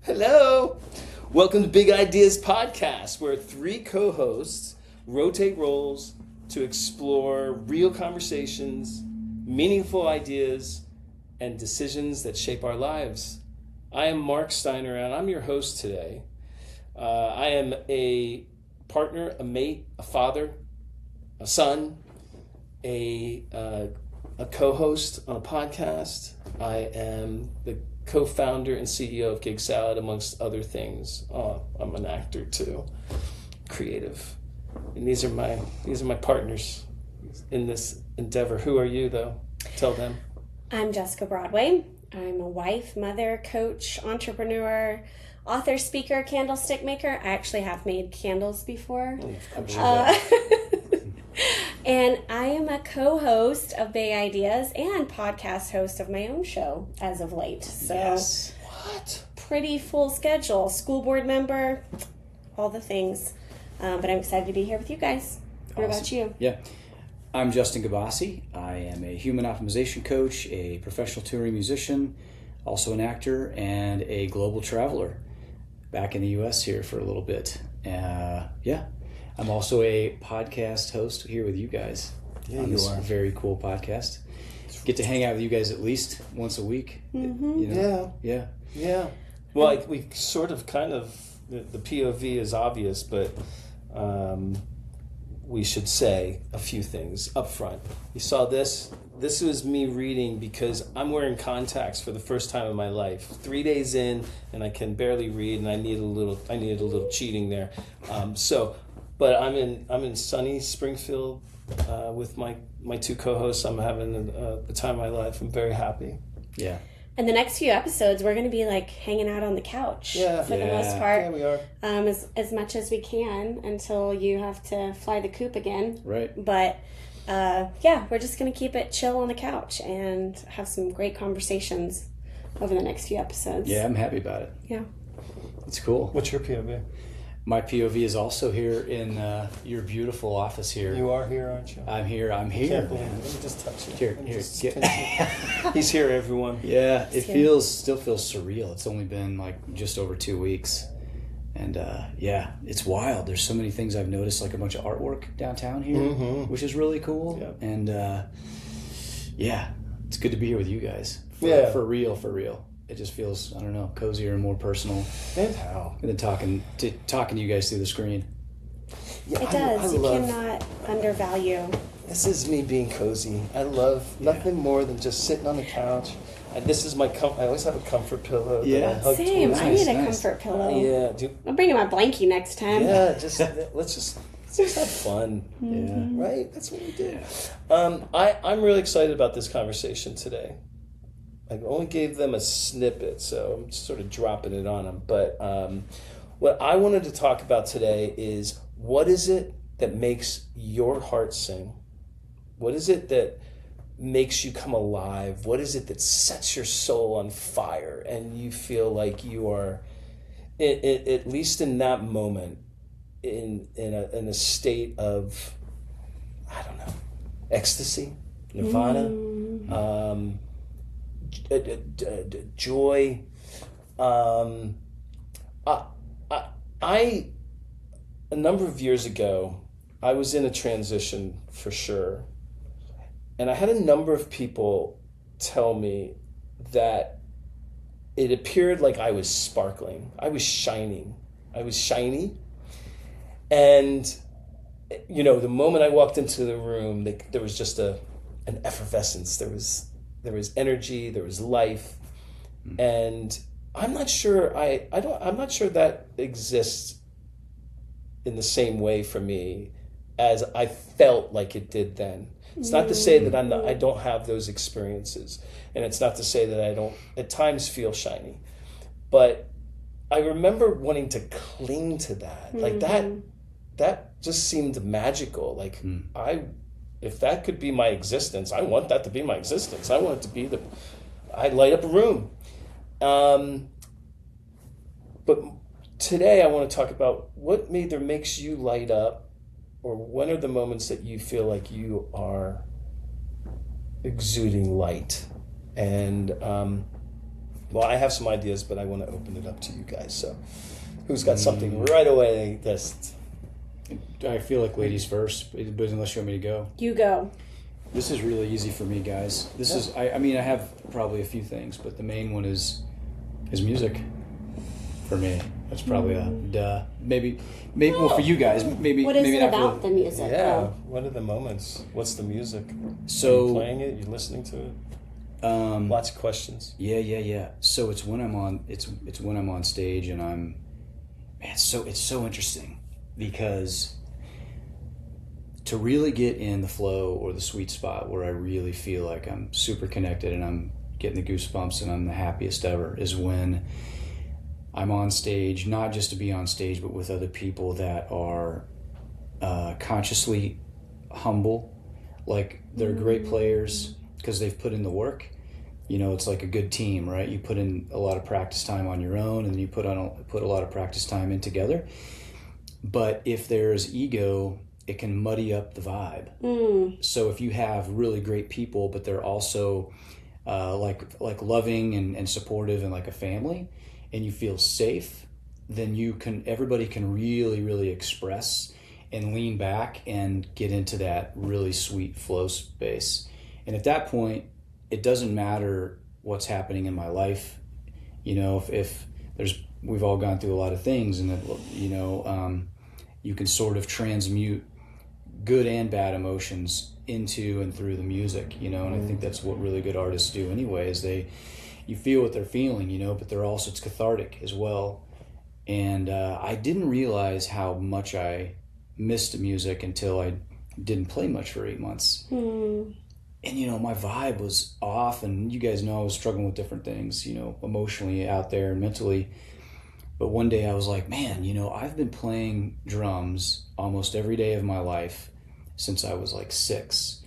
Hello! Welcome to Big Ideas Podcast, where three co-hosts rotate roles to explore real conversations, meaningful ideas, and decisions that shape our lives. I am Mark Steiner, and I'm your host today. I am a partner, a mate, a father, a son, a co-host on a podcast. I am the co-founder and CEO of Gig Salad, amongst other things. I'm an actor too, creative, and these are my partners in this endeavor. Who are you, though? Tell them. I'm Jessica Broadway. I'm a wife, mother, coach, entrepreneur, author, speaker, candlestick maker. I actually have made candles before. And I am a co-host of Big Ideas and podcast host of my own show as of late. So Yes. What? pretty full schedule. School board member, all the things. But I'm excited to be here with you guys. What about you? Yeah. I'm Justin Gabassi. I am a human optimization coach, a professional touring musician, also an actor, and a global traveler. Back in the U.S. here for a little bit. I'm also a podcast host here with you guys. Yeah, on you this are. very cool podcast. Get to hang out with you guys at least once a week. Mm-hmm. You know? Yeah. Yeah. Yeah. Well, we sort of kind of, the POV is obvious, but we should say a few things up front. You saw this. This was me reading because I'm wearing contacts for the first time in my life. 3 days in, and I can barely read, and I needed a little cheating there. But I'm in sunny Springfield with my two co-hosts. I'm having the time of my life. I'm very happy. Yeah. And the next few episodes, we're going to be like hanging out on the couch for the most part. Yeah, we are. As much as we can until you have to fly the coop again. Right. But we're just going to keep it chill on the couch and have some great conversations over the next few episodes. Yeah, I'm happy about it. Yeah. It's cool. What's your POV? My POV is also here in your beautiful office here. You are here, aren't you? I'm here. I can't Here. believe it. Let me just touch you. Here, Let me here, just get- pinch you. He's here, everyone. Yeah, it Yeah. still feels surreal. It's only been like just over 2 weeks. And it's wild. There's so many things I've noticed, like a bunch of artwork downtown here, which is really cool. Yep. And it's good to be here with you guys. For real. It just feels, I don't know, cozier and more personal And how? than talking to you guys through the screen. Yeah, It does. You love, cannot undervalue. This is me being cozy. I love nothing more than just sitting on the couch. And this is my I always have a comfort pillow. that Yeah. I hug Same. towards I me. need a nice. comfort pillow. Yeah. I'm bringing my blankie next time. Yeah. Let's just have fun. Yeah. Right? That's what we do. I'm really excited about this conversation today. I only gave them a snippet, so I'm sort of dropping it on them. But what I wanted to talk about today is, what is it that makes your heart sing? What is it that makes you come alive? What is it that sets your soul on fire and you feel like you are, at least in that moment, in a state of, I don't know, ecstasy, nirvana, joy. A number of years ago, I was in a transition for sure, and I had a number of people tell me that it appeared like I was sparkling. I was shining. I was shiny. And, the moment I walked into the room, there was just an effervescence. There was energy, there was life. And I'm not sure I'm not sure that exists in the same way for me as I felt like it did then. It's not to say that I don't have those experiences, and it's not to say that I don't at times feel shiny, but I remember wanting to cling to that. Like that just seemed magical. Like if that could be my existence, I want that to be my existence. I want it to be I'd light up a room. But today I want to talk about what either makes you light up, or when are the moments that you feel like you are exuding light. And Well, I have some ideas, but I want to open it up to you guys. So, who's got something right away? I feel like ladies first, but unless you want me to go. You go. This is really easy for me, guys. This is, I mean, I have probably a few things, but the main one is music for me. That's probably a duh. Maybe, well, for you guys, maybe. What is maybe it not about the music? Yeah. though? What are the moments? What's the music? So, are you playing it? You're listening to it? Lots of questions. Yeah. So it's when I'm on. It's when I'm on stage and I'm. Man, it's so interesting because to really get in the flow or the sweet spot where I really feel like I'm super connected and I'm getting the goosebumps and I'm the happiest ever is when I'm on stage, not just to be on stage, but with other people that are consciously humble, like they're great players because they've put in the work. You know, it's like a good team, right? You put in a lot of practice time on your own, and then you put a lot of practice time in together. But if there's ego, it can muddy up the vibe. So if you have really great people, but they're also like loving and supportive and like a family, and you feel safe, then everybody can really, really express and lean back and get into that really sweet flow space. And at that point, it doesn't matter what's happening in my life. You know, if we've all gone through a lot of things, and you can sort of transmute good and bad emotions into and through the music, you know, and I think that's what really good artists do anyway, is you feel what they're feeling, you know, but it's cathartic as well. And I didn't realize how much I missed music until I didn't play much for 8 months. And, you know, my vibe was off, and you guys know I was struggling with different things, you know, emotionally out there and mentally. But one day I was like, man, you know, I've been playing drums almost every day of my life since I was like 6.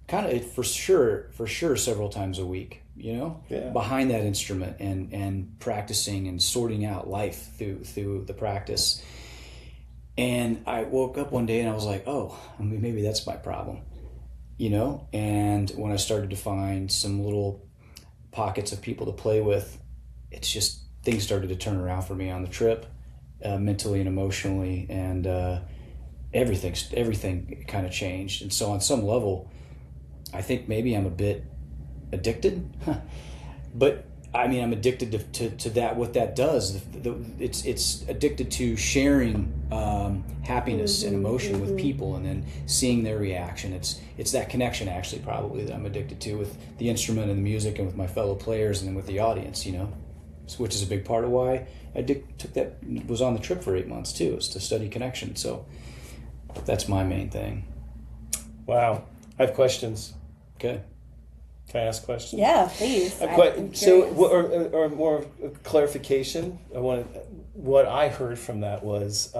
Kind of for sure several times a week, you know, behind that instrument and practicing and sorting out life through the practice. And I woke up one day and I was like, oh, I mean, maybe that's my problem. You know, and when I started to find some little pockets of people to play with, it's just things started to turn around for me on the trip, mentally and emotionally, and everything kind of changed. And so on some level, I think maybe I'm a bit addicted, but I mean, I'm addicted to that. What that does, it's addicted to sharing happiness and emotion with people, and then seeing their reaction. It's that connection actually probably that I'm addicted to with the instrument and the music, and with my fellow players, and then with the audience. You know, which is a big part of why I was on the trip for 8 months too, is to study connection. So that's my main thing. Wow, I have questions. Okay. Can I ask questions? Yeah, please. Or more clarification. What I heard from that was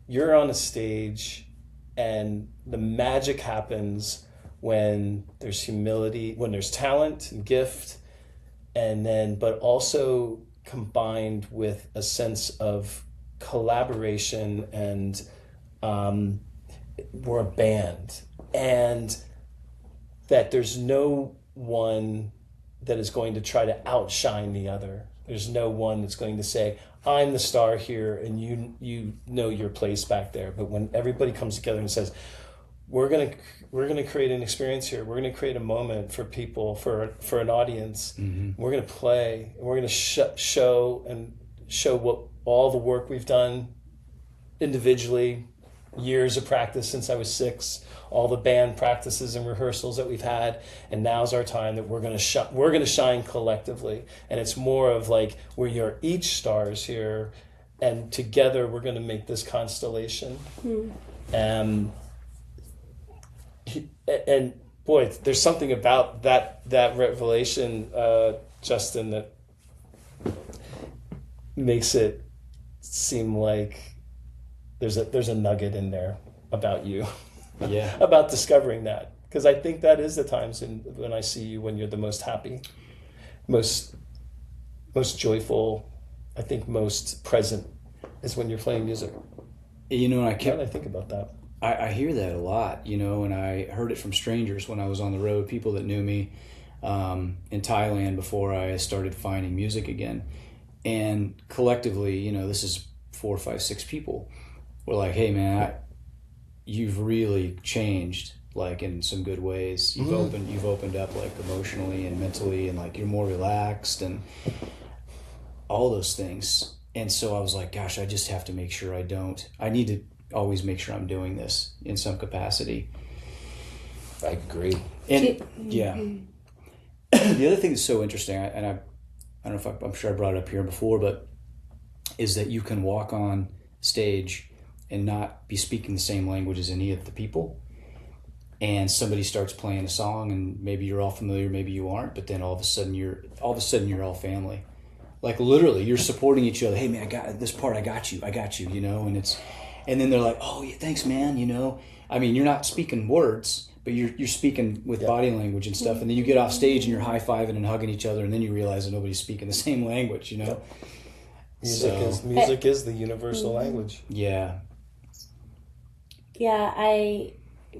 you're on a stage, and the magic happens when there's humility, when there's talent and gift, but also combined with a sense of collaboration, and we're a band, and that there's no one that is going to try to outshine the other. There's no one that's going to say, I'm the star here and you know your place back there. But when everybody comes together and says, we're gonna create an experience here, we're gonna create a moment for people, for an audience, we're gonna play, and we're gonna show what all the work we've done individually, years of practice since I was 6, all the band practices and rehearsals that we've had, and now's our time that we're gonna shine collectively. And it's more of like we are each stars here, and together we're gonna make this constellation. And boy, there's something about that revelation, Justin, that makes it seem like there's a nugget in there about you. Yeah. About discovering that, because I think that is the times when I see you when you're the most happy, most joyful, I think most present, is when you're playing music. You know, I think about that. I hear that a lot, you know, and I heard it from strangers when I was on the road, people that knew me, in Thailand before I started finding music again. And collectively, you know, this is 4, 5, 6 people. We're like, hey man, you've really changed, like in some good ways. You've opened up like emotionally and mentally, and like you're more relaxed and all those things. And so I was like, gosh, I just have to make sure I need to always make sure I'm doing this in some capacity. I agree. And yeah. The other thing that's so interesting, I don't know if I'm sure I brought it up here before, but is that you can walk on stage and not be speaking the same language as any of the people. And somebody starts playing a song, and maybe you're all familiar, maybe you aren't, but then all of a sudden you're all family. Like literally, you're supporting each other. Hey man, I got this part. I got you. You know, and then they're like, oh yeah, thanks man. You know, I mean, you're not speaking words, but you're speaking with body language and stuff. And then you get off stage and you're high fiving and hugging each other, and then you realize that nobody's speaking the same language. You know, Music is the universal language. Yeah. Yeah,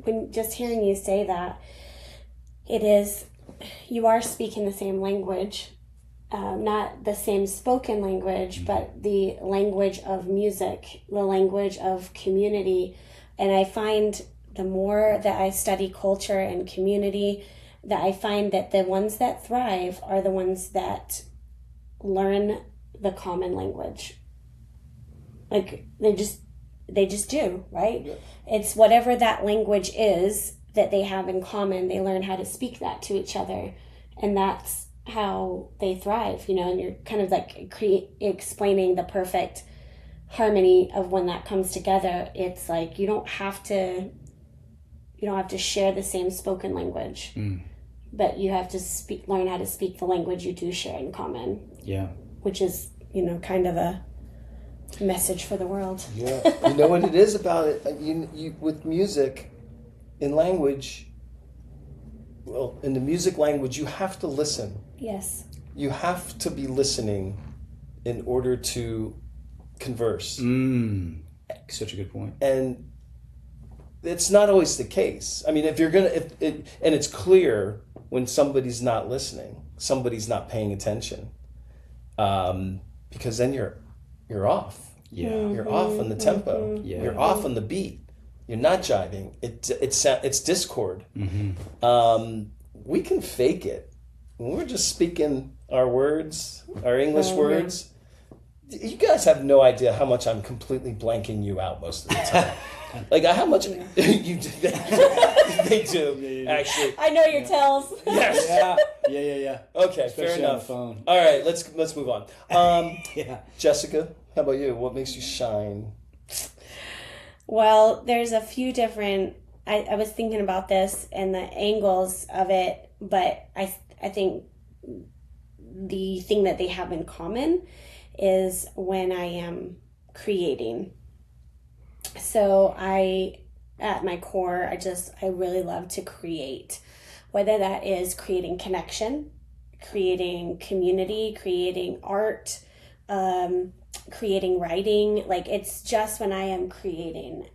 when just hearing you say that, you are speaking the same language, not the same spoken language, but the language of music, the language of community. And I find the more that I study culture and community, that I find that the ones that thrive are the ones that learn the common language. Like they just do, right? Yeah. It's whatever that language is that they have in common, they learn how to speak that to each other. And that's how they thrive, you know, and you're kind of like explaining the perfect harmony of when that comes together. It's like you don't have to share the same spoken language, but you have to learn how to speak the language you do share in common. Yeah. Which is, you know, kind of a message for the world. Yeah. You know what it is about it? You with music, in language, well, in the music language, you have to listen. Yes. You have to be listening in order to converse. Such a good point. And it's not always the case. I mean, and it's clear when somebody's not listening, somebody's not paying attention, because then you're off. Yeah. You're off on the tempo. Yeah. You're off on the beat. You're not jiving. It's discord. We can fake it. When we're just speaking our words, our English words, you guys have no idea how much I'm completely blanking you out most of the time. Like how much you do that. They do, actually. I know your tells. Yes. Yeah. Okay, Especially fair enough. On the phone. All right, let's move on. Yeah. Jessica, how about you? What makes you shine? Well, there's a few different. I was thinking about this and the angles of it, but I think the thing that they have in common is when I am creating. So at my core, I really love to create, whether that is creating connection, creating community, creating art, creating writing. Like it's just when I am creating,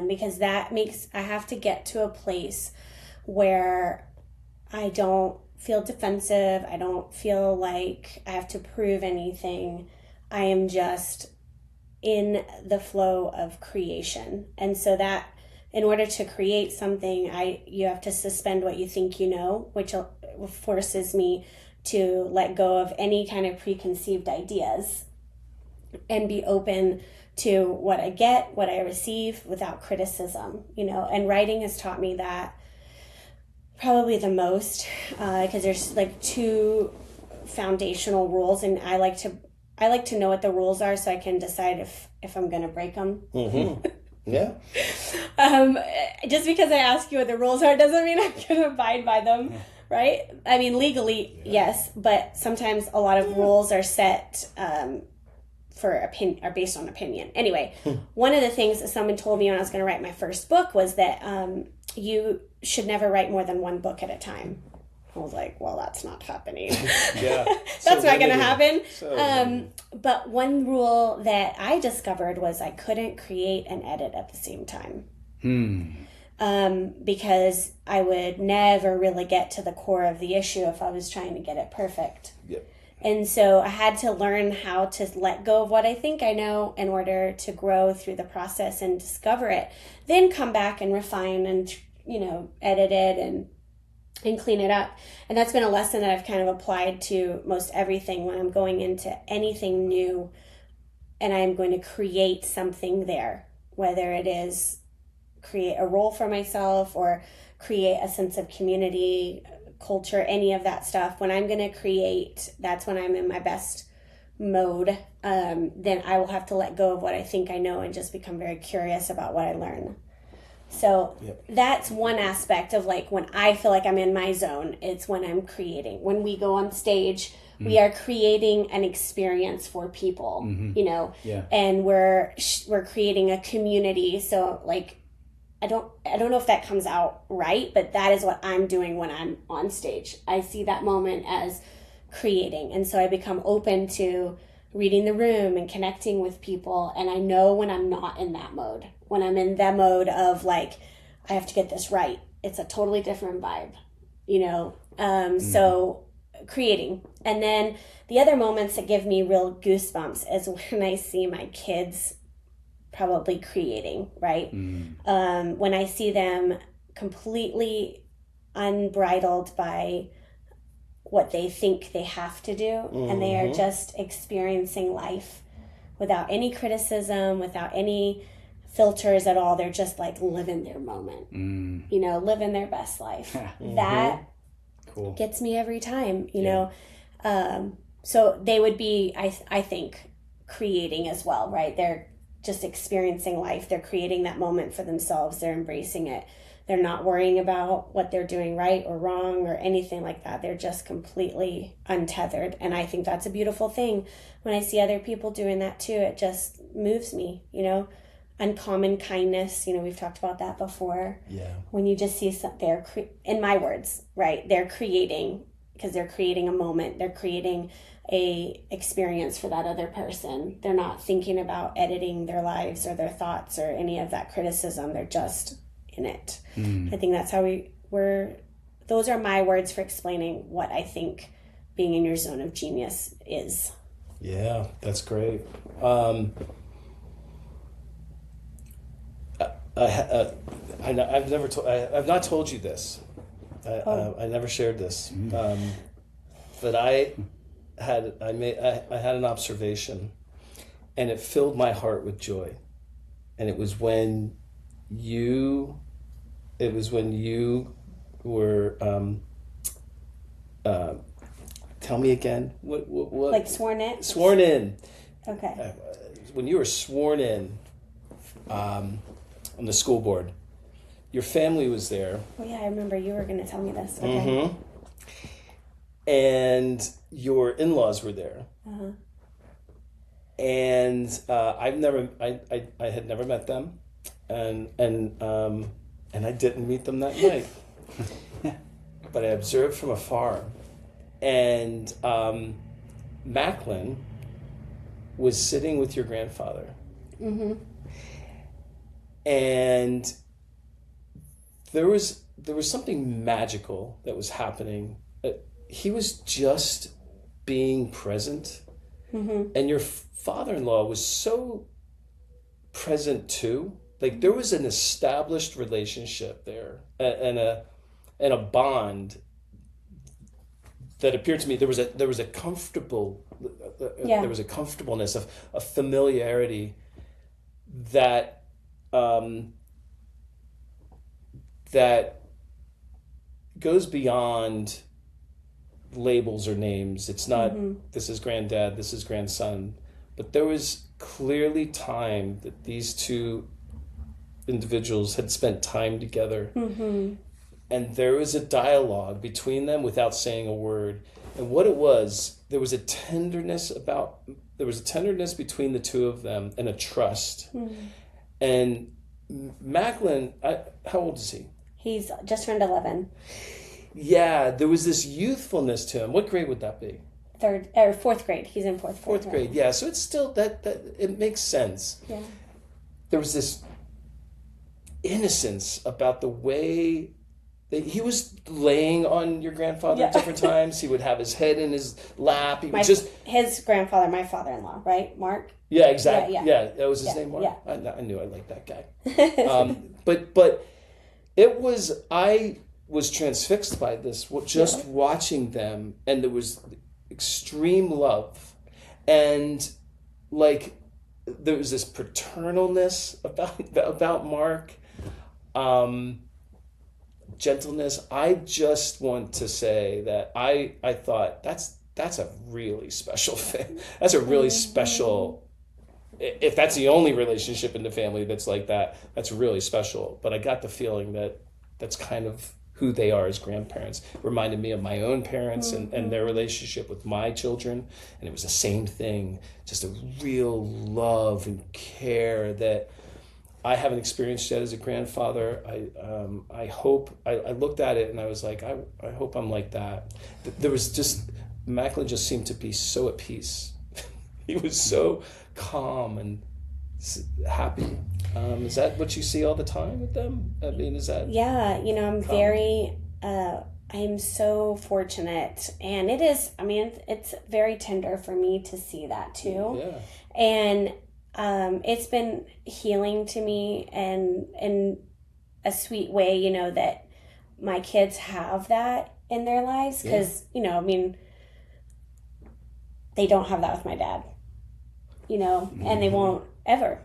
because that makes, I have to get to a place where I don't feel defensive. I don't feel like I have to prove anything. I am just in the flow of creation. And so that in order to create something, you have to suspend what you think you know, which forces me to let go of any kind of preconceived ideas and be open to what I get, what I receive without criticism, you know. And writing has taught me that probably the most, because there's like two foundational rules, and I like to know what the rules are so I can decide if I'm going to break them. Mm-hmm. Yeah. Just because I ask you what the rules are doesn't mean I'm going to abide by them, right? I mean, legally, yes, but sometimes a lot of rules are set are based on opinion. Anyway, one of the things that someone told me when I was going to write my first book was that you should never write more than one book at a time. I was like, well, that's not happening. Yeah. That's not going to happen. So but one rule that I discovered was I couldn't create and edit at the same time. because I would never really get to the core of the issue if I was trying to get it perfect. Yep. And so I had to learn how to let go of what I think I know in order to grow through the process and discover it. Then come back and refine and, edit it and clean it up. And that's been a lesson that I've kind of applied to most everything when I'm going into anything new and I'm going to create something there, whether it is create a role for myself or create a sense of community, culture, any of that stuff. When I'm going to create, that's when I'm in my best mode. Then I will have to let go of what I think I know and just become very curious about what I learn. So that's one aspect of like when I feel like I'm in my zone, it's when I'm creating. When we go on stage, we are creating an experience for people, and we're creating a community. So like, I don't know if that comes out right, but that is what I'm doing when I'm on stage. I see that moment as creating. And so I become open to reading the room and connecting with people. And I know when I'm not in that mode, when I'm in that mode of like, I have to get this right. It's a totally different vibe, So creating. And then the other moments that give me real goosebumps is when I see my kids probably creating, right? When I see them completely unbridled by what they think they have to do, and they are just experiencing life without any criticism, without any filters at all. They're just like living their moment, living their best life. That cool. Gets me every time, so they would be, I think, creating as well, right? They're just experiencing life. They're creating that moment for themselves. They're embracing it. They're not worrying about what they're doing right or wrong or anything like that. They're just completely untethered. And I think that's a beautiful thing. When I see other people doing that too, it just moves me, Uncommon kindness, we've talked about that before. Yeah. When you just see in my words, right? They're creating, because they're creating a moment. They're creating a experience for that other person. They're not thinking about editing their lives or their thoughts or any of that criticism. They're just in it. I think that's how those are my words for explaining what I think being in your zone of genius is. Yeah, that's great. I've not told you this. I never shared this. But I had an observation, and it filled my heart with joy. And it was when you were tell me again what like sworn in. Okay. When you were sworn in on the school board, your family was there. Oh yeah, I remember you were going to tell me this. Okay. And your in-laws were there. And I had never met them, and I didn't meet them that night. But I observed from afar, and Macklin was sitting with your grandfather. And there was something magical that was happening. He was just being present, and your father-in-law was so present too. Like there was an established relationship there, and a bond that appeared to me. There was a comfortable, there was a comfortableness of a familiarity that that goes beyond labels or names. It's not this is granddad, this is grandson, but there was clearly time that these two individuals had spent time together, and there was a dialogue between them without saying a word. And what it was, there was a tenderness between the two of them, and a trust. And Macklin, how old is he? He's just turned 11. Yeah, there was this youthfulness to him. What grade would that be? Fourth grade. He's in fourth grade. Fourth grade, yeah. So it's still that it makes sense. Yeah. There was this innocence about the way that he was laying on your grandfather at different times. He would have his head in his lap. He would his grandfather, my father-in-law, right? Mark? Yeah, exactly. Yeah, that was his Yeah, name, Mark? yeah. I knew I liked that guy. But it was, I was transfixed by this, just watching them, and there was extreme love. And like, there was this paternalness about Mark, gentleness. I just want to say that I thought that's a really special thing. That's a really special, if that's the only relationship in the family that's like that, that's really special. But I got the feeling that that's kind of who they are as grandparents. It reminded me of my own parents and their relationship with my children. And it was the same thing, just a real love and care that I haven't experienced yet as a grandfather. I hope, I looked at it and I was like, I hope I'm like that. There was just, Macklin just seemed to be so at peace. He was so calm and happy. Is that what you see all the time with them? I mean, is that? Yeah, I'm so fortunate, and it is, it's very tender for me to see that too. Yeah. And it's been healing to me, and in a sweet way, that my kids have that in their lives, because, they don't have that with my dad, and they won't ever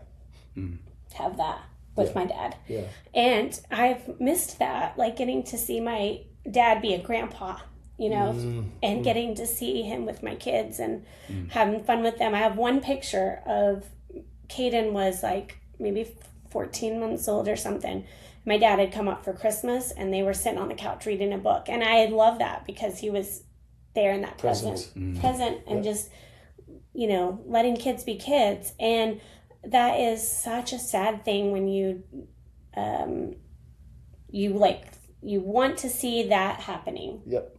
have that with my dad. Yeah. And I've missed that, like getting to see my dad be a grandpa, and getting to see him with my kids and having fun with them. I have one picture of Caden was like maybe 14 months old or something. My dad had come up for Christmas and they were sitting on the couch reading a book. And I love that because he was there in that present and just, letting kids be kids. And that is such a sad thing when you want to see that happening. Yep.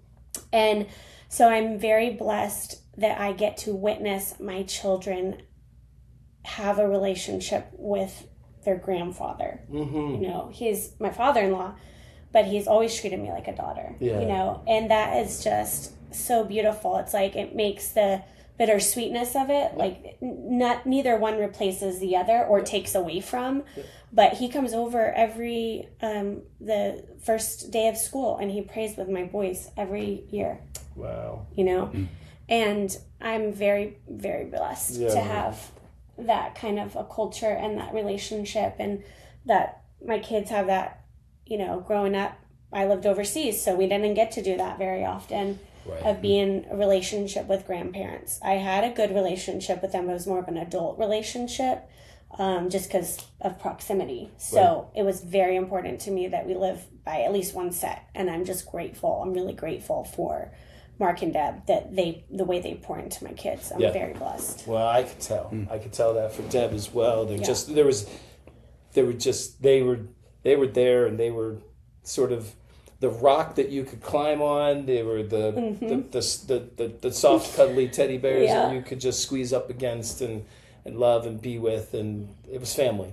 And so I'm very blessed that I get to witness my children have a relationship with their grandfather. He's my father-in-law, but he's always treated me like a daughter. And that is just so beautiful. It's like it makes the bittersweetness of it, like neither one replaces the other or takes away from. But he comes over every the first day of school and he prays with my boys every year. Wow. And I'm very, very blessed to have that kind of a culture and that relationship, and that my kids have that. Growing up, I lived overseas, so we didn't get to do that very often. Of being a relationship with grandparents. I had a good relationship with them. It was more of an adult relationship, just because of proximity. So it was very important to me that we live by at least one set, and I'm just grateful. I'm really grateful for Mark and Deb that the way they pour into my kids. I'm very blessed. Well, I could tell. I could tell that for Deb as well. They were there, and they were sort of the rock that you could climb on. They were the soft, cuddly teddy bears that you could just squeeze up against and love and be with, and it was family.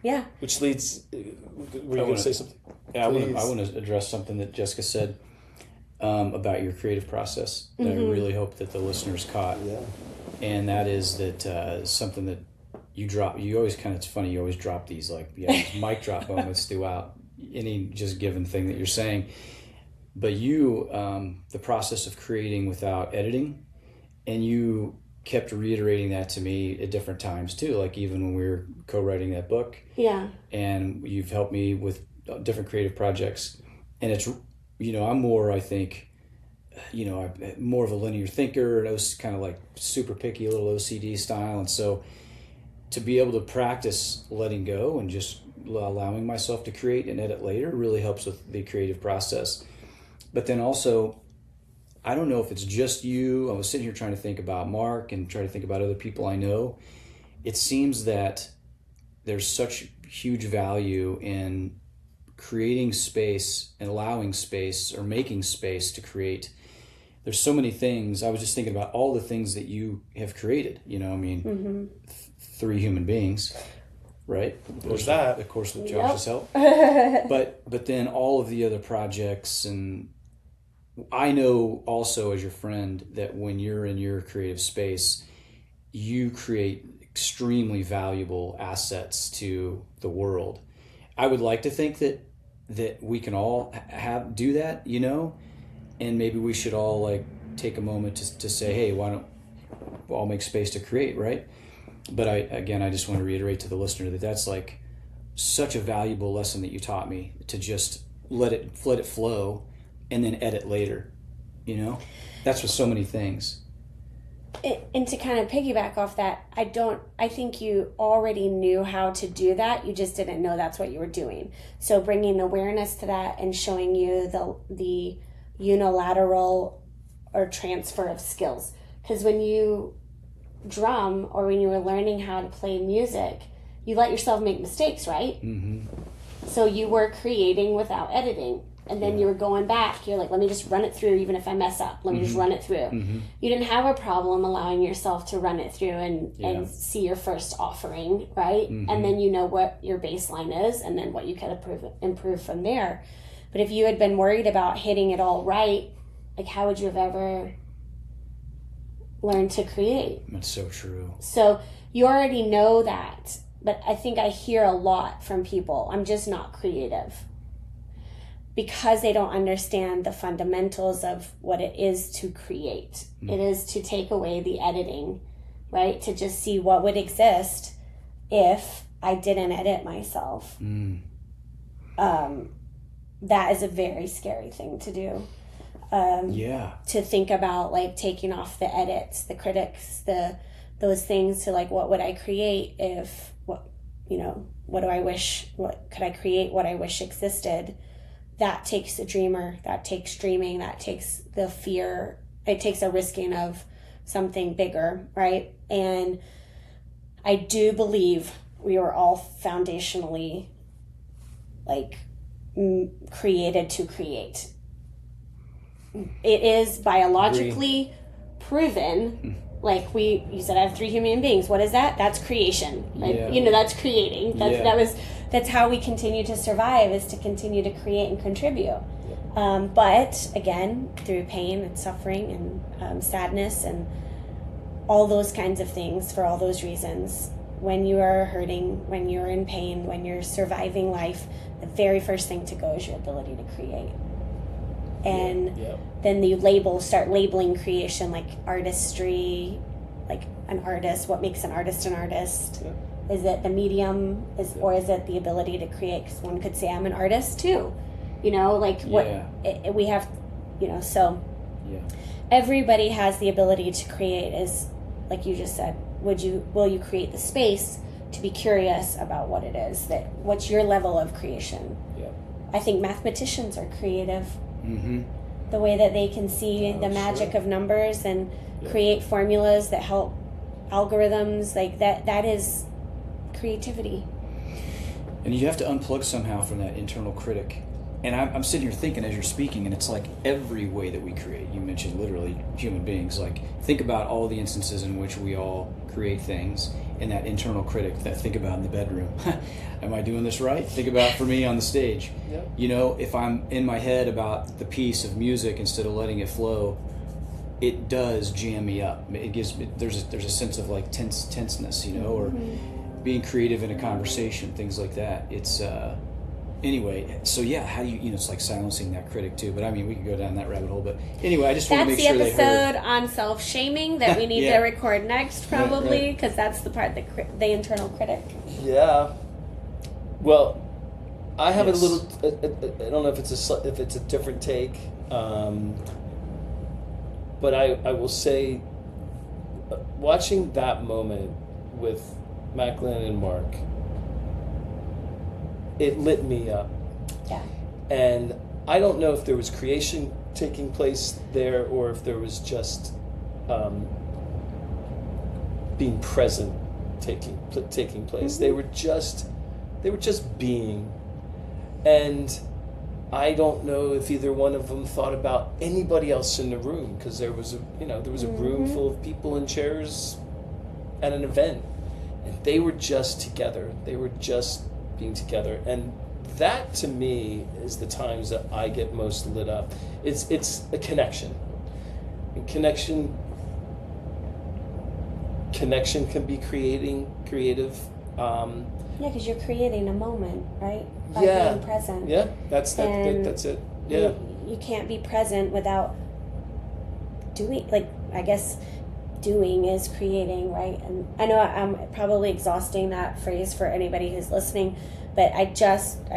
Yeah. Which leads. Were you going to say something? Yeah, I want to address something that Jessica said about your creative process that I really hope that the listeners caught. Yeah. And that is that something that you drop. You always it's funny. You always drop these these mic drop moments throughout any just given thing that you're saying. But you, the process of creating without editing, and you kept reiterating that to me at different times too, like even when we were co-writing that book. Yeah. And you've helped me with different creative projects. And it's, I'm more, I think, I'm more of a linear thinker, and I was kind of like super picky, a little OCD style. And so to be able to practice letting go and just allowing myself to create and edit later really helps with the creative process. But then also, I don't know if it's just you. I was sitting here trying to think about Mark and trying to think about other people I know. It seems that there's such huge value in creating space and allowing space or making space to create. There's so many things. I was just thinking about all the things that you have created, 3 human beings. right? There's that. Of course, with Yep. Josh's help. But then all of the other projects, and I know also as your friend that when you're in your creative space, you create extremely valuable assets to the world. I would like to think that we can all do that, you know, and maybe we should all like take a moment to say, hey, why don't we all make space to create, right? But I just want to reiterate to the listener that that's like such a valuable lesson that you taught me, to just let it flow and then edit later, you know? That's with so many things. And to kind of piggyback off that, I think you already knew how to do that. You just didn't know that's what you were doing. So bringing awareness to that and showing you the unilateral or transfer of skills. Because when you drum or when you were learning how to play music, you let yourself make mistakes, right? Mm-hmm. So you were creating without editing. And then you were going back. You're like, let me just run it through, even if I mess up. Let me just run it through. Mm-hmm. You didn't have a problem allowing yourself to run it through and see your first offering, right? Mm-hmm. And then you know what your baseline is and then what you can improve from there. But if you had been worried about hitting it all right, like how would you have ever learned to create? That's so true. So you already know that. But I think I hear a lot from people, I'm just not creative. Because they don't understand the fundamentals of what it is to create. It is to take away the editing, right? To just see what would exist if I didn't edit myself. That is a very scary thing to do. To think about like taking off the edits, the critics, those things, to like, what would I create if, what do I wish, what could I create, what I wish existed? That takes a dreamer, that takes dreaming, that takes the fear, it takes a risking of something bigger, right? And I do believe we were all foundationally like created to create. It is biologically proven. Like you said, I have 3 human beings. What is that? That's creation. Like, that's creating. That's how we continue to survive, is to continue to create and contribute. But again, through pain and suffering and sadness and all those kinds of things, for all those reasons, when you are hurting, when you're in pain, when you're surviving life, the very first thing to go is your ability to create. And then you start labeling creation like artistry, like an artist. What makes an artist an artist? Yeah. Is it the medium, or is it the ability to create? Because one could say I'm an artist too, we have, so everybody has the ability to create. Is like you just said, will you create the space to be curious about what it is, what's your level of creation? I think mathematicians are creative. Mm-hmm. The way that they can see the magic of numbers and create formulas that help algorithms, like that is creativity. And you have to unplug somehow from that internal critic. And I'm sitting here thinking as you're speaking, and it's like every way that we create. You mentioned literally human beings. Like, think about all the instances in which we all create things, and that internal critic that think about in the bedroom. Am I doing this right? Think about for me on the stage. Yep. If I'm in my head about the piece of music instead of letting it flow, it does jam me up. It gives me, there's a sense of like tenseness, or being creative in a conversation, things like that. It's anyway, so how do you, it's like silencing that critic too. But I mean, we could go down that rabbit hole. But anyway, I just want to make sure they heard. That's the episode on self-shaming that we need to record next, probably, because that's the part, the internal critic. Yeah. Well, I have a little. I don't know if it's a different take, but I will say, watching that moment with Macklin and Mark, it lit me up. Yeah. And I don't know if there was creation taking place there, or if there was just being present taking place. Mm-hmm. They were just being. And I don't know if either one of them thought about anybody else in the room, because there was a room full of people in chairs at an event, and they were just together. They were just being together, and that to me is the times that I get most lit up. It's a connection. And connection can be creative. Yeah, because you're creating a moment, right? By Yeah. being present. Yeah, that's And that's it. Yeah. You can't be present without doing, like, I guess doing is creating, right? And I know I'm probably exhausting that phrase for anybody who's listening, but I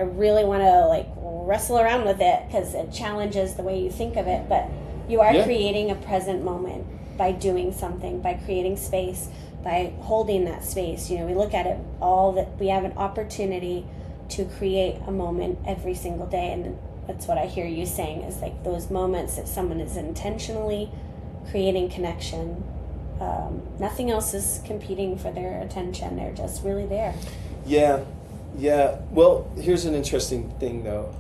really want to, like, wrestle around with it because it challenges the way you think of it. But you are Yeah. creating a present moment by doing something, by creating space, by holding that space. You know, we look at it all that we have an opportunity to create a moment every single day, and that's what I hear you saying is like those moments that someone is intentionally creating connection. Nothing else is competing for their attention. They're just really there. Yeah. Well, here's an interesting thing, though.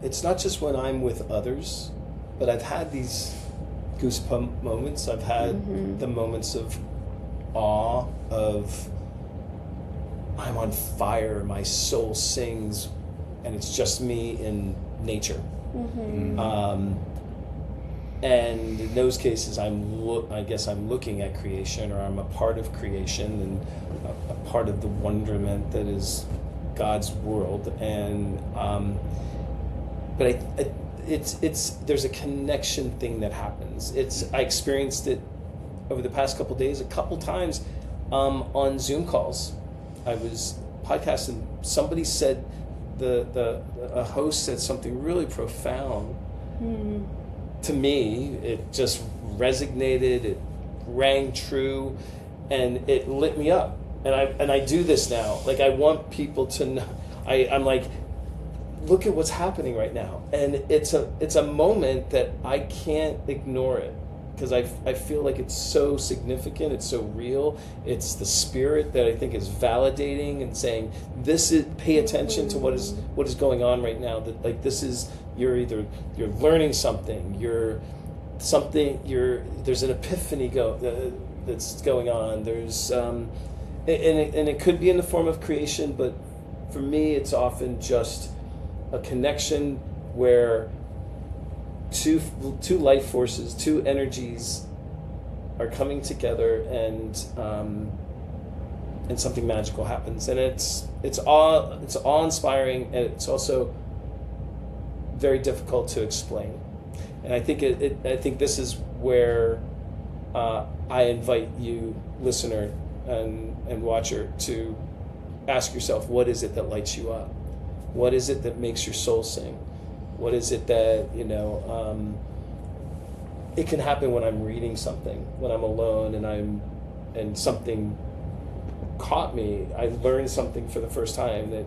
It's not just when I'm with others, but I've had these goosebump moments. I've had the moments of awe, of I'm on fire, my soul sings, and it's just me in nature. And in those cases, I guess I'm looking at creation, or I'm a part of creation, and a part of the wonderment that is God's world. And but it's there's a connection thing that happens. I experienced it over the past couple days, a couple times on Zoom calls. I was podcasting. Somebody said a host said something really profound. To me, it just resonated, it rang true, and it lit me up. And I do this now. Like, I want people to know. I'm like, look at what's happening right now. And it's a moment that I can't ignore it, because I feel like it's so significant, it's so real. It's the spirit that I think is validating and saying, pay attention to what is going on right now. That, like, this is, you're learning something, there's an epiphany that's going on. There's and it could be in the form of creation, but for me it's often just a connection where two life forces, two energies are coming together, and something magical happens. And it's awe-inspiring, and it's also very difficult to explain. And I think I think this is where I invite you, listener and watcher, to ask yourself, what is it that lights you up? What is it that makes your soul sing? What is it that, it can happen when I'm reading something, when I'm alone and something caught me. I learned something for the first time that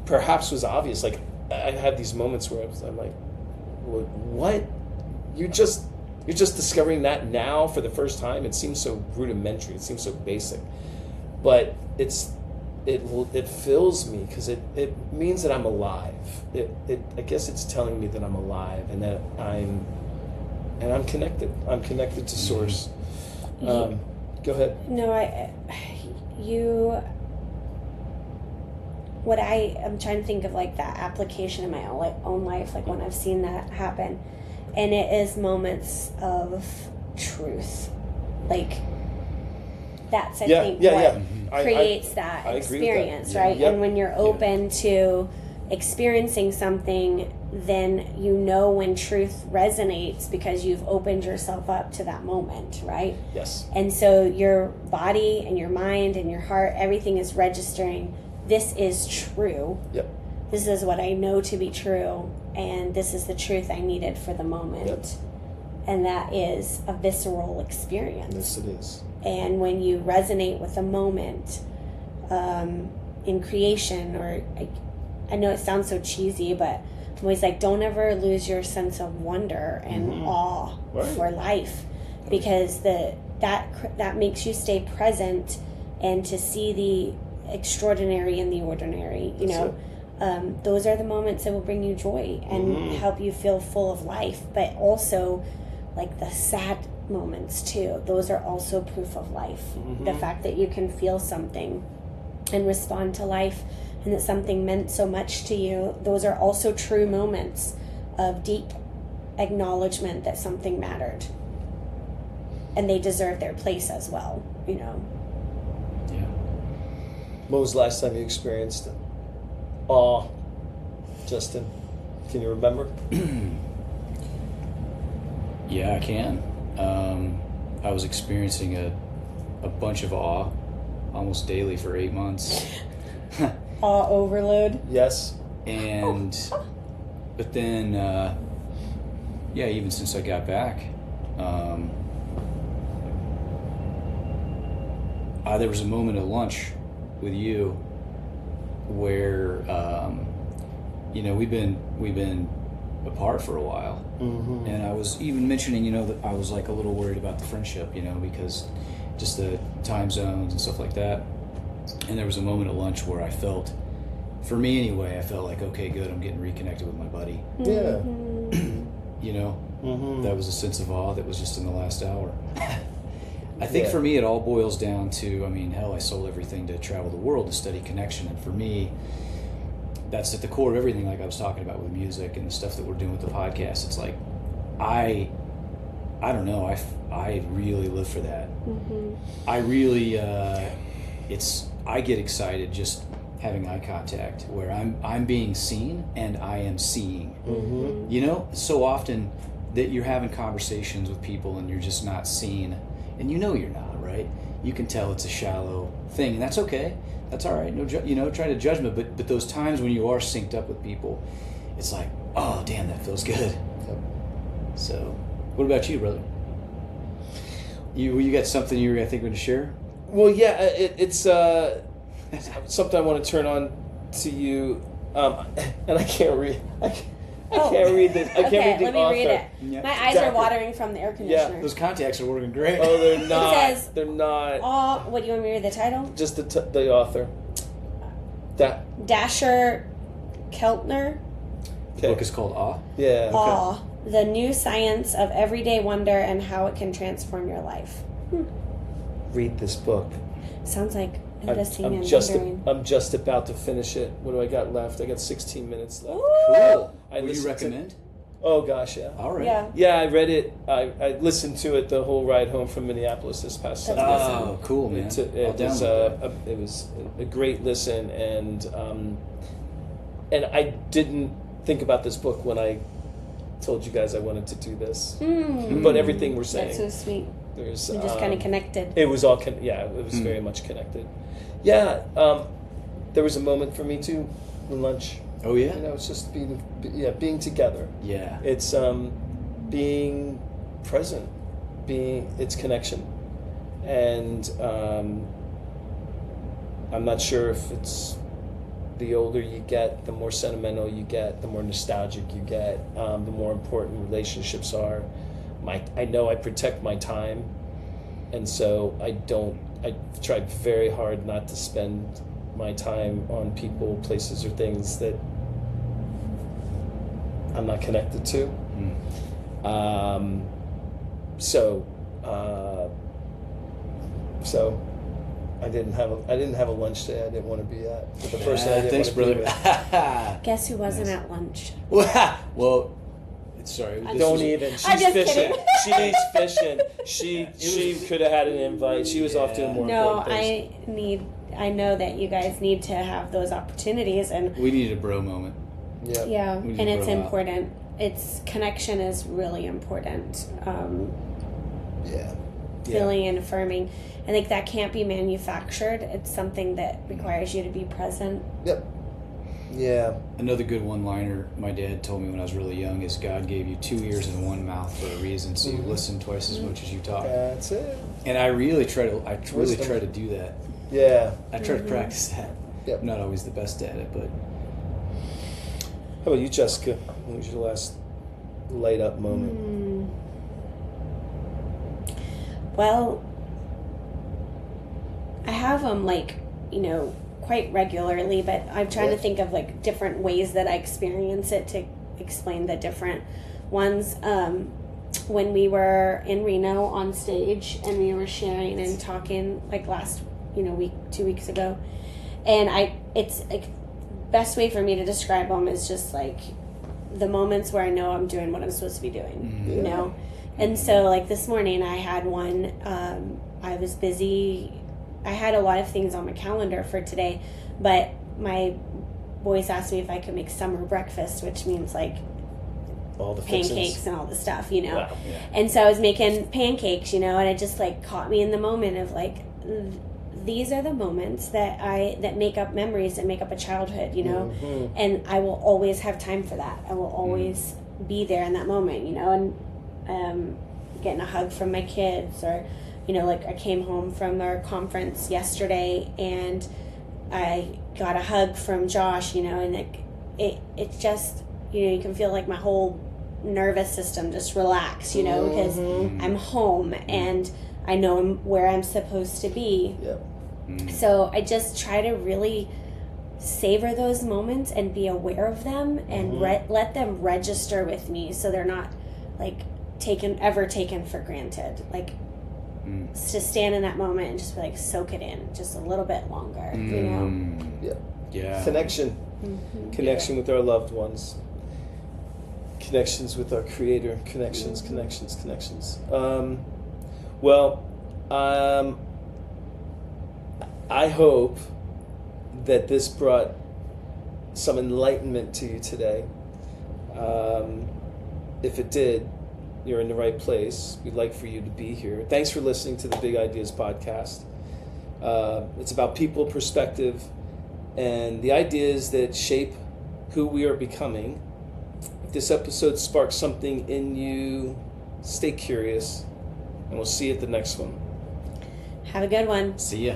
perhaps was obvious. Like, I had these moments where I'm like, what? You're just discovering that now for the first time? It seems so rudimentary. It seems so basic, but it fills me, because it means that I'm alive. I guess it's telling me that I'm alive, and that I'm connected. I'm connected to Source. Go ahead. No, I'm trying to think of, like, that application in my own life, like when I've seen that happen, and it is moments of truth, like that's I think what creates that I experience, that. right? Yep. And when you're open to experiencing something, then you know when truth resonates, because you've opened yourself up to that moment, right? Yes. And so your body and your mind and your heart, everything is registering, this is true. Yep. This is what I know to be true, and this is the truth I needed for the moment. Yep. And that is a visceral experience. Yes, it is. And when you resonate with a moment in creation, or I know it sounds so cheesy, but I'm always like, don't ever lose your sense of wonder and awe for life, because that makes you stay present and to see the extraordinary in the ordinary. Those are the moments that will bring you joy and help you feel full of life, but also like the sad moments too. Those are also proof of life. The fact that you can feel something and respond to life, and that something meant so much to you, those are also true moments of deep acknowledgement that something mattered. And they deserve their place as well, you know. Yeah. When was the last time you experienced awe, Justin? Can you remember? Yeah, I can. I was experiencing a bunch of awe almost daily for 8 months. Awe overload. Yes. And, but then, yeah, even since I got back, there was a moment at lunch with you where, you know, we've been apart for a while. Mm-hmm. And I was even mentioning, you know, that I was like a little worried about the friendship, you know, because just the time zones and stuff like that. And there was a moment at lunch where I felt, for me anyway, I felt like, okay, good, I'm getting reconnected with my buddy. Yeah. You know, Mm-hmm. that was a sense of awe that was just in the last hour. I think Yeah. for me, it all boils down to, I mean, hell, I sold everything to travel the world to study connection. And for me, that's at the core of everything, like I was talking about with music and the stuff that we're doing with the podcast. It's like, I don't know, I really live for that. I really, I get excited just having eye contact where I'm being seen and I am seeing. Mm-hmm. You know, so often that you're having conversations with people and you're just not seen, and you know you're not, right? You can tell it's a shallow thing, and that's okay. That's all right. No, you know, try to judgment, but those times when you are synced up with people, it's like, oh, damn, that feels good. Yep. So, what about you, brother? You got something you were, I think, going to share? Well, yeah, it's something I want to turn on to you, and I can't read. I can't read this. I can't Okay, read the let me author. read it. Yeah. My eyes are watering from the air conditioner. Those contacts are working great. Oh, they're not. says- they're not. Aw, what do you want me to read the title? Just the author. That. Dasher Keltner. The book is called Awe. Yeah. Okay. Awe, the new science of everyday wonder and how it can transform your life. Read this book. Sounds like investing in wondering. I'm just about to finish it. What do I got left? I got 16 minutes left. Cool. I Would you listened to- recommend? Oh gosh, yeah. All right. Yeah. Yeah, I read it. I listened to it the whole ride home from Minneapolis this past That's Sunday. awesome. Oh, cool, man. It was a great listen, and I didn't think about this book when I told you guys I wanted to do this. But everything we're saying, That's so sweet. there's We just kind of connected. It was all it was very much connected. Yeah, there was a moment for me too, in lunch. Oh, yeah? You know, it's just being together. Yeah. It's being present, it's connection, and I'm not sure if it's the older you get, the more sentimental you get, the more nostalgic you get, the more important relationships are. I know I protect my time, and so I tried very hard not to spend my time on people, places, or things that I'm not connected to. So I didn't have a lunch today I didn't want to be at. The person I didn't Thanks, want to be brother. with. Guess who wasn't at lunch? Well, sorry. this Don't was- even. She's I'm just fishing. kidding. She's fishing. She could have had an invite. She was off doing more No, important things. I know that you guys need to have those opportunities, and We needed a bro moment. Yeah. yeah, We need and to it's grow up. important. It's connection is really important. Yeah. Feeling and affirming, and like that can't be manufactured. It's something that requires you to be present. Yep. Yeah. Another good one-liner my dad told me when I was really young is God gave you 2 ears and 1 mouth for a reason, so you listen twice as much as you talk. That's it. And I really try to Wisdom. try to do that. Yeah. I try to practice that. Yep. I'm not always the best at it, but How about you, Jessica? What was your last light up moment? Well, I have them quite regularly, but I'm trying to think of like different ways that I experience it to explain the different ones. One when we were in Reno on stage and we were sharing and talking like last, week, 2 weeks ago. And it's like, best way for me to describe them is just like the moments where I know I'm doing what I'm supposed to be doing, you know? And so like this morning I had one, I was busy. I had a lot of things on my calendar for today, but my boys asked me if I could make summer breakfast, which means like all the pancakes fixings. and all the stuff, Wow. Yeah. And so I was making pancakes, and it just like caught me in the moment of like, these are the moments that make up memories and make up a childhood, Mm-hmm. and I will always have time for that. I will always be there in that moment, and getting a hug from my kids, or like I came home from our conference yesterday and I got a hug from Josh, and it's just, you can feel like my whole nervous system just relax, because I'm home and I know where I'm supposed to be. Yep. So I just try to really savor those moments and be aware of them and let them register with me, so they're not like taken for granted. Like to stand in that moment and just be like, soak it in just a little bit longer, Yeah. Yeah. Connection with our loved ones, connections with our Creator, connections. I hope that this brought some enlightenment to you today. If it did, you're in the right place. We'd like for you to be here. Thanks for listening to the Big Ideas podcast. It's about people, perspective, and the ideas that shape who we are becoming. If this episode sparks something in you, stay curious, and we'll see you at the next one. Have a good one. See ya.